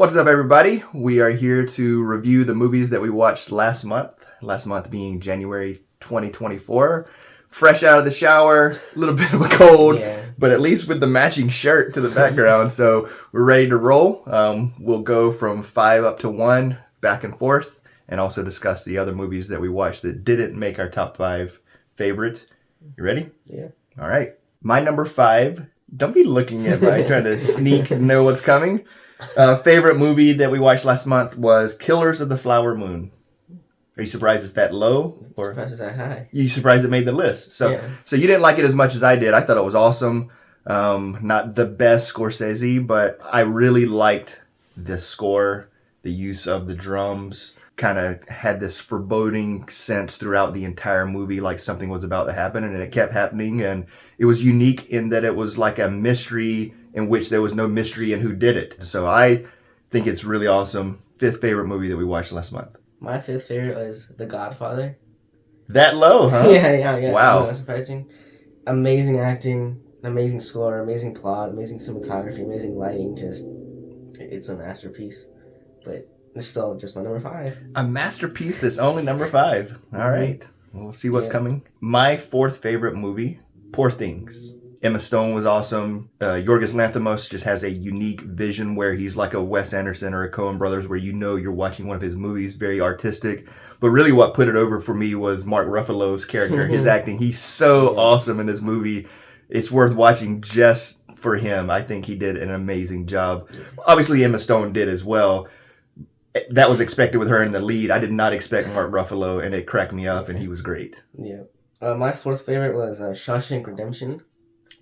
What's up, everybody? We are here to review the movies that we watched last month. Last month being January 2024. Fresh out of the shower, a little bit of a cold, but at least with the matching shirt to the background. So we're ready to roll. We'll go from 5 up to 1, back and forth, and also discuss the other movies that we watched that didn't make our top 5 favorites. You ready? Yeah. All right. My number 5. Don't be looking at me trying to sneak and know what's coming. Favorite movie that we watched last month was Killers of the Flower Moon. Are you surprised it's that low? Or surprised it's that high. You surprised it made the list? So you didn't like it as much as I did. I thought it was awesome. Not the best Scorsese, but I really liked the score, the use of the drums. Kind of had this foreboding sense throughout the entire movie, like something was about to happen, and it kept happening. And it was unique in that it was like a mystery in which there was no mystery in who did it. So I think it's really awesome. 5th favorite movie that we watched last month. My 5th favorite was The Godfather. That low, huh? Yeah. Wow. That's surprising. Amazing acting, amazing score, amazing plot, amazing cinematography, amazing lighting. Just, it's a masterpiece. But it's still just my number 5. A masterpiece that's only number 5. All right. We'll see what's coming. My 4th favorite movie, Poor Things. Emma Stone was awesome. Yorgos Lanthimos just has a unique vision where he's like a Wes Anderson or a Coen Brothers, where you know you're watching one of his movies, very artistic. But really what put it over for me was Mark Ruffalo's character, his acting. He's so awesome in this movie. It's worth watching just for him. I think he did an amazing job. Obviously Emma Stone did as well. That was expected with her in the lead. I did not expect Mark Ruffalo, and it cracked me up, and he was great. Yeah. My 4th favorite was Shawshank Redemption.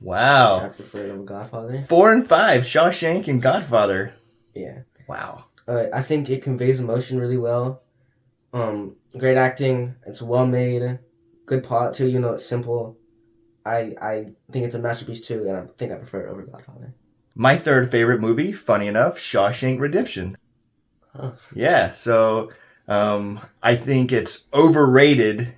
Wow. Which I preferred over Godfather. 4 and 5, Shawshank and Godfather. Yeah. Wow. I think it conveys emotion really well. Great acting. It's well made. Good plot too, even though it's simple. I think it's a masterpiece too, and I think I prefer it over Godfather. My 3rd favorite movie, funny enough, Shawshank Redemption. Huh. Yeah, so I think it's overrated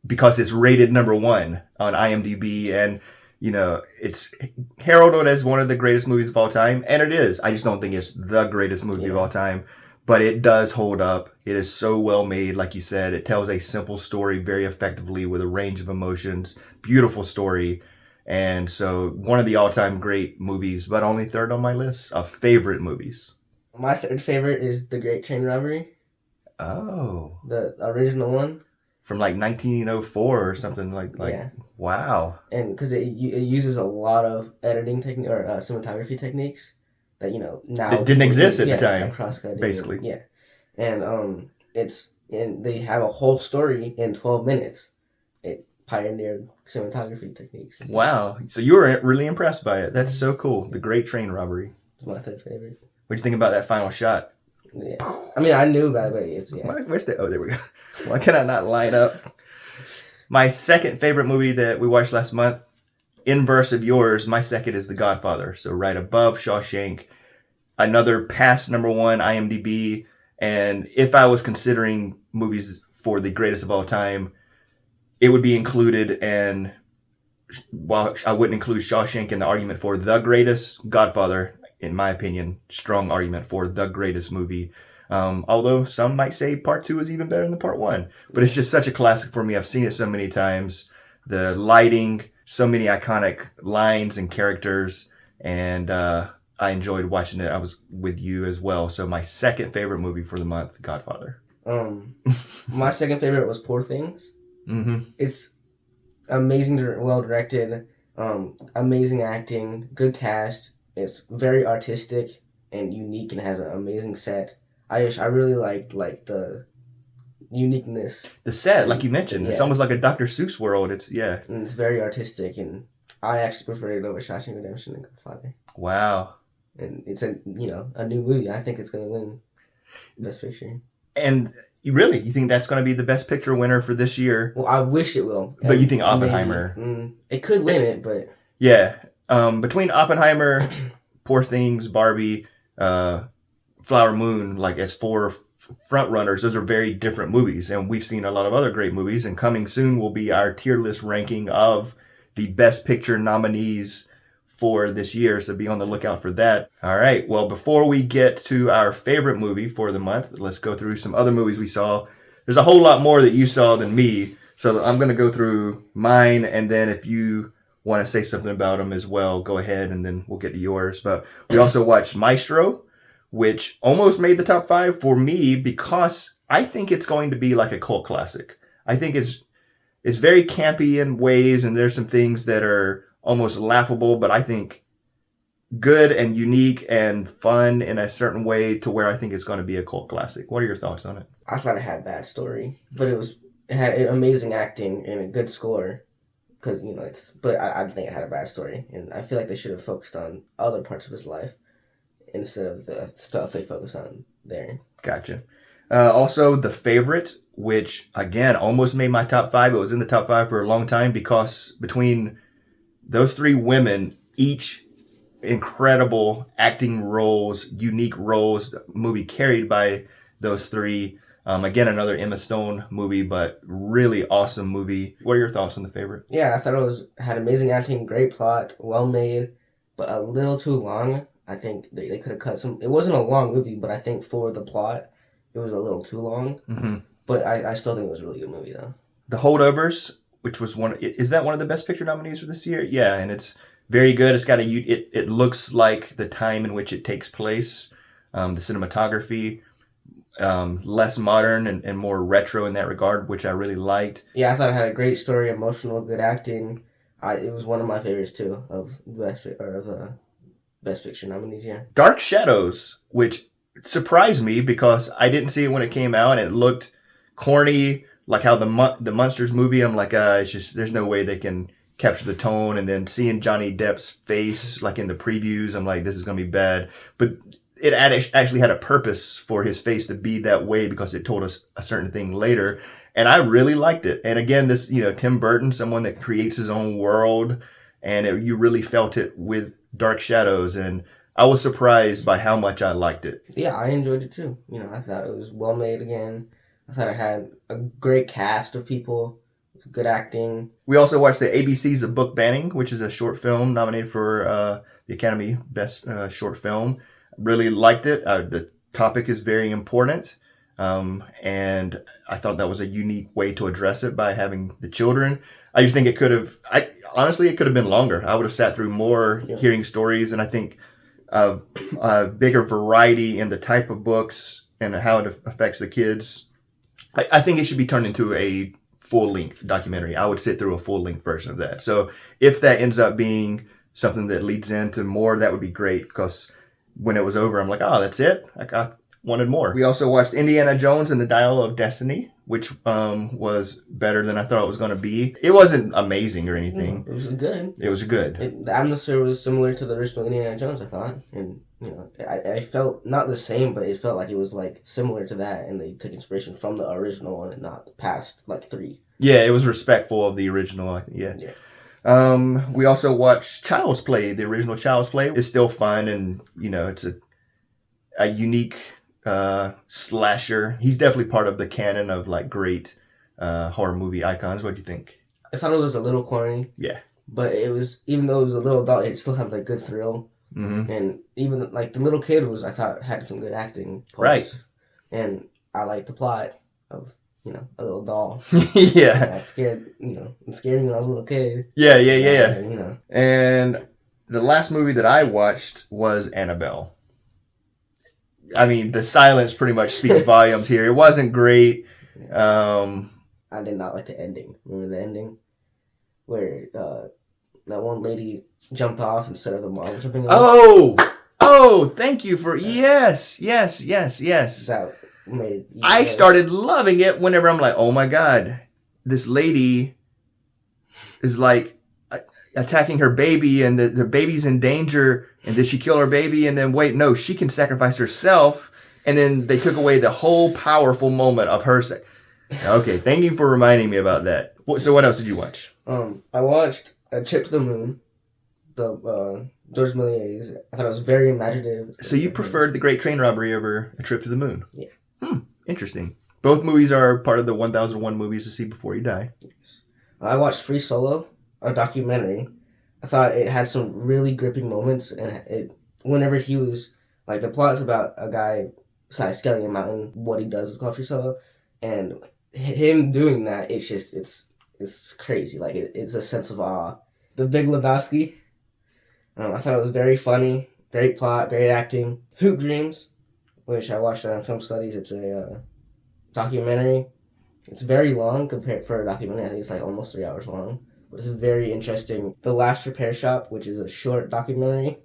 because it's rated number 1 on IMDb, and you know, it's heralded as one of the greatest movies of all time, and it is. I just don't think it's the greatest movie of all time, but it does hold up. It is so well made, like you said. It tells a simple story very effectively with a range of emotions. Beautiful story. And so one of the all-time great movies, but only 3rd on my list of favorite movies. My 3rd favorite is The Great Train Robbery. Oh. The original one. From like 1904 or something like wow. And because it uses a lot of editing technique or cinematography techniques that now it didn't exist at the time. Like cross-cutting, basically. And they have a whole story in 12 minutes. It pioneered cinematography techniques. Wow. So you were really impressed by it. That's so cool. The Great Train Robbery. It's my 3rd favorite. What'd you think about that final shot? Yeah. I mean, I knew about it, but it's, Where's the... Oh, there we go. Why can I not line up? My 2nd favorite movie that we watched last month, inverse of yours, my 2nd is The Godfather. So right above Shawshank. Another past number 1 IMDb. And if I was considering movies for the greatest of all time, it would be included. And while I wouldn't include Shawshank in the argument for the greatest, Godfather, in my opinion, strong argument for the greatest movie. Although some might say part 2 is even better than part 1. But it's just such a classic for me. I've seen it so many times. The lighting, so many iconic lines and characters. And I enjoyed watching it. I was with you as well. So my 2nd favorite movie for the month, Godfather. My 2nd favorite was Poor Things. Mm-hmm. It's amazing, well directed, amazing acting, good cast. It's very artistic and unique and has an amazing set. I really liked the uniqueness. The set, like you mentioned, it's almost like a Dr. Seuss world. It's and it's very artistic, and I actually prefer it over Shawshank Redemption and Godfather. Wow. And it's a new movie. I think it's gonna win Best Picture. And you think that's gonna be the Best Picture winner for this year? Well, I wish it will. But you think Oppenheimer? It could win it, but yeah. Between Oppenheimer, Poor Things, Barbie, Flower Moon, like as 4 front runners, those are very different movies, and we've seen a lot of other great movies, and coming soon will be our tier list ranking of the Best Picture nominees for this year, so be on the lookout for that. All right, well, before we get to our favorite movie for the month, let's go through some other movies we saw. There's a whole lot more that you saw than me, so I'm going to go through mine, and then if you want to say something about them as well, go ahead, and then we'll get to yours. But we also watched Maestro, which almost made the top 5 for me because I think it's going to be like a cult classic. I think it's very campy in ways, and there's some things that are almost laughable, but I think good and unique and fun in a certain way to where I think it's going to be a cult classic. What are your thoughts on it? I thought it had a bad story, but it had amazing acting and a good score. Because, but I think it had a bad story, and I feel like they should have focused on other parts of his life instead of the stuff they focused on there. Gotcha. Also, The Favorite, which, again, almost made my top 5. It was in the top 5 for a long time because between those 3 women, each incredible acting roles, unique roles, the movie carried by those 3. Again, another Emma Stone movie, but really awesome movie. What are your thoughts on The Favorite? Yeah, I thought it had amazing acting, great plot, well made, but a little too long. I think they could have cut some. It wasn't a long movie, but I think for the plot, it was a little too long. Mm-hmm. But I still think it was a really good movie, though. The Holdovers, which was is that one of the Best Picture nominees for this year? Yeah, and it's very good. It's got it looks like the time in which it takes place, the cinematography. Less modern and more retro in that regard, which I really liked. Yeah, I thought it had a great story, emotional, good acting. It was one of my favorites too of the Best Picture nominees. Yeah, Dark Shadows, which surprised me because I didn't see it when it came out, and it looked corny, like how the Monsters movie. I'm like, it's just there's no way they can capture the tone. And then seeing Johnny Depp's face, like in the previews, I'm like, this is gonna be bad, but it actually had a purpose for his face to be that way because it told us a certain thing later. And I really liked it. And again, this, Tim Burton, someone that creates his own world, and you really felt it with Dark Shadows. And I was surprised by how much I liked it. Yeah, I enjoyed it too. I thought it was well made again. I thought it had a great cast of people, good acting. We also watched the ABCs of Book Banning, which is a short film nominated for the Academy Best Short Film. Really liked it. The topic is very important. And I thought that was a unique way to address it by having the children. I just think it could have been longer. I would have sat through more hearing stories, and I think a bigger variety in the type of books and how it affects the kids. I think it should be turned into a full-length documentary. I would sit through a full-length version of that. So if that ends up being something that leads into more, that would be great, because when it was over, I'm like, oh, that's it? I wanted more. We also watched Indiana Jones and the Dial of Destiny, which was better than I thought it was going to be. It wasn't amazing or anything. It was good. It was good. The atmosphere was similar to the original Indiana Jones, I thought. And, I felt not the same, but it felt like it was like similar to that, and they took inspiration from the original one and not the past, like 3. Yeah, it was respectful of the original, I think. Yeah. We also watched Child's Play. The original Child's Play is still fun, and it's a unique slasher. He's definitely part of the canon of like great horror movie icons. What do you think? I thought it was a little corny. Yeah, but it was, even though it was a little dull, it still had like good thrill. Mm-hmm. And even like the little kid I thought had some good acting parts. Right. And I liked the plot of a little doll. Yeah. It scared me when I was a little kid. Yeah. And, And the last movie that I watched was Annabelle. I mean, the silence pretty much speaks volumes here. It wasn't great. I did not like the ending. Remember the ending? Where that one lady jumped off instead of the mom jumping off? Oh, thank you for... Yes. That made it I started loving it whenever I'm like, oh my God, this lady is like attacking her baby, and the baby's in danger, and did she kill her baby? And then wait, no, she can sacrifice herself. And then they took away the whole powerful moment of her. Okay, thank you for reminding me about that. So what else did you watch? I watched A Trip to the Moon, the George Méliès. I thought it was very imaginative. So you preferred The Great Train Robbery over A Trip to the Moon? Yeah. Interesting. Both movies are part of the 1001 movies to see before you die. I watched Free Solo, a documentary I thought it had some really gripping moments, and whenever he was like, the plot's about a guy scaling a mountain. What he does is called free solo, and him doing that, it's crazy. Like it's a sense of awe. The Big Lebowski. I thought it was very funny, great plot, great acting. Hoop Dreams, which I watched on Film Studies. It's a documentary. It's very long compared for a documentary. I think it's like almost 3 hours long. But it's very interesting. The Last Repair Shop, which is a short documentary.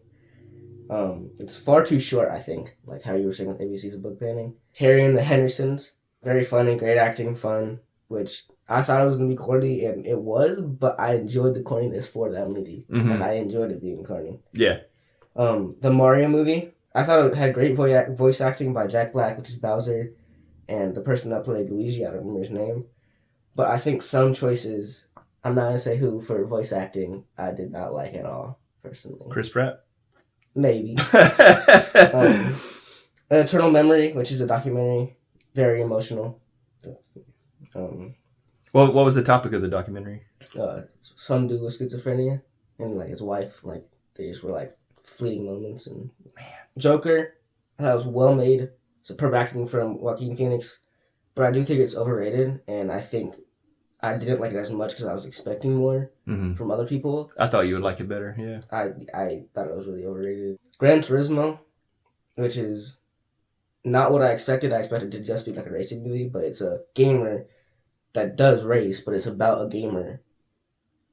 It's far too short, I think. Like how you were saying with ABC's book banning. Harry and the Hendersons. Very funny, great acting, fun. Which I thought it was going to be corny, and it was, but I enjoyed the corniness for that movie. Mm-hmm. Like, I enjoyed it being corny. Yeah. The Mario movie. I thought it had great voice acting by Jack Black, which is Bowser, and the person that played Luigi, I don't remember his name. But I think some choices, I'm not going to say who, for voice acting, I did not like at all, personally. Chris Pratt? Maybe. Eternal Memory, which is a documentary, very emotional. Well, what was the topic of the documentary? Some dude with schizophrenia, and like his wife, like they just were like fleeting moments. And Joker, I thought it was well made. Superb acting from Joaquin Phoenix, but I do think it's overrated, and I think I didn't like it as much because I was expecting more from other people. I thought you would like it better, yeah. I thought it was really overrated. Gran Turismo, which is not what I expected. I expected it to just be like a racing movie, but it's a gamer that does race, but it's about a gamer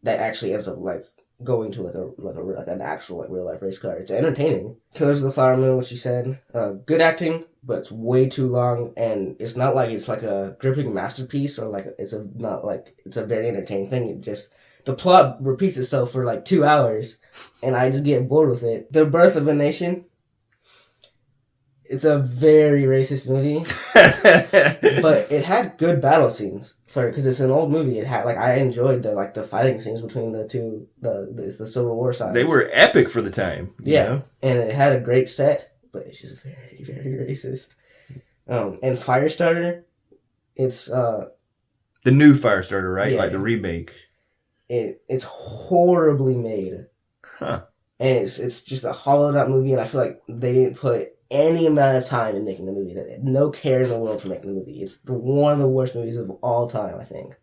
that actually ends up like going to like an actual like real life race car. It's entertaining. Killers of the Flower Moon, which you said, good acting, but it's way too long, and it's not like it's like a gripping masterpiece or like it's a very entertaining thing. It just, the plot repeats itself for like 2 hours, and I just get bored with it. The Birth of a Nation. It's a very racist movie, but it had good battle scenes because it's an old movie. It had I enjoyed the fighting scenes between the two the Civil War sides. They were epic for the time. Yeah, know? And it had a great set, but it's just very, very racist. And Firestarter, it's the new Firestarter, right? Yeah, like the remake. It's horribly made, huh? And it's just a hollowed out movie, and I feel like they didn't put any amount of time in making the movie. No care in the world for making the movie. It's one of the worst movies of all time, I think.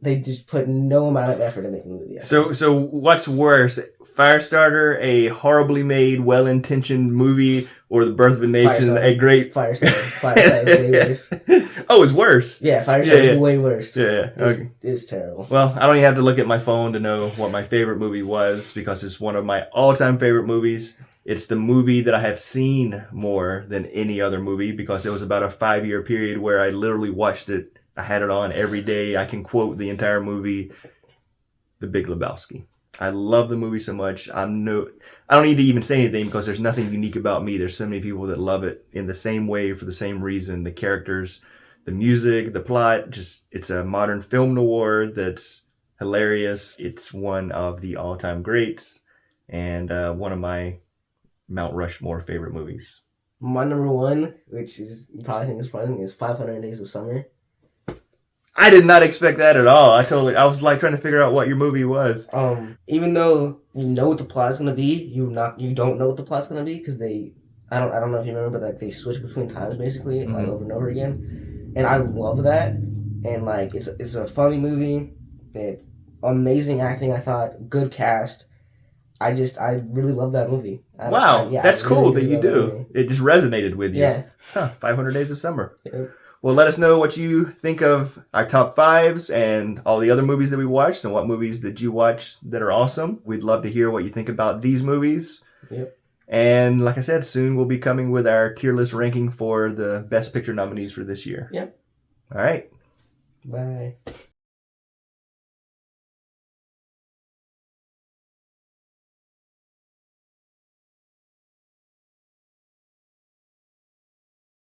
They just put no amount of effort in making the movie. So what's worse, Firestarter, a horribly made, well-intentioned movie, or The Birth of a Nation, a great... Firestarter is way worse. Oh, it's worse? Yeah, Firestarter is way worse. Yeah. Okay. It's terrible. Well, I don't even have to look at my phone to know what my favorite movie was, because it's one of my all-time favorite movies. It's the movie that I have seen more than any other movie, because it was about a 5-year period where I literally watched it. I had it on every day. I can quote the entire movie, The Big Lebowski. I love the movie so much. I don't need to even say anything because there's nothing unique about me. There's so many people that love it in the same way for the same reason. The characters, the music, the plot, it's a modern film noir that's hilarious. It's one of the all-time greats and one of my Mount Rushmore favorite movies. My number one, which is you probably think is surprising, is 500 Days of Summer. I did not expect that at all. I was like trying to figure out what your movie was. Even though you know what the plot is gonna be, you don't know what the plot's gonna be because I don't know if you remember, but like they switch between times basically like over and over again, and I love that. And like it's a funny movie. It's amazing acting. I thought good cast. I really love that movie. That's cool that you do. It just resonated with you. Yeah. 500 Days of Summer. Yeah. Well, let us know what you think of our top fives and all the other movies that we watched and what movies that you watch that are awesome. We'd love to hear what you think about these movies. Yep. And like I said, soon we'll be coming with our tier list ranking for the Best Picture nominees for this year. Yep. All right. Bye.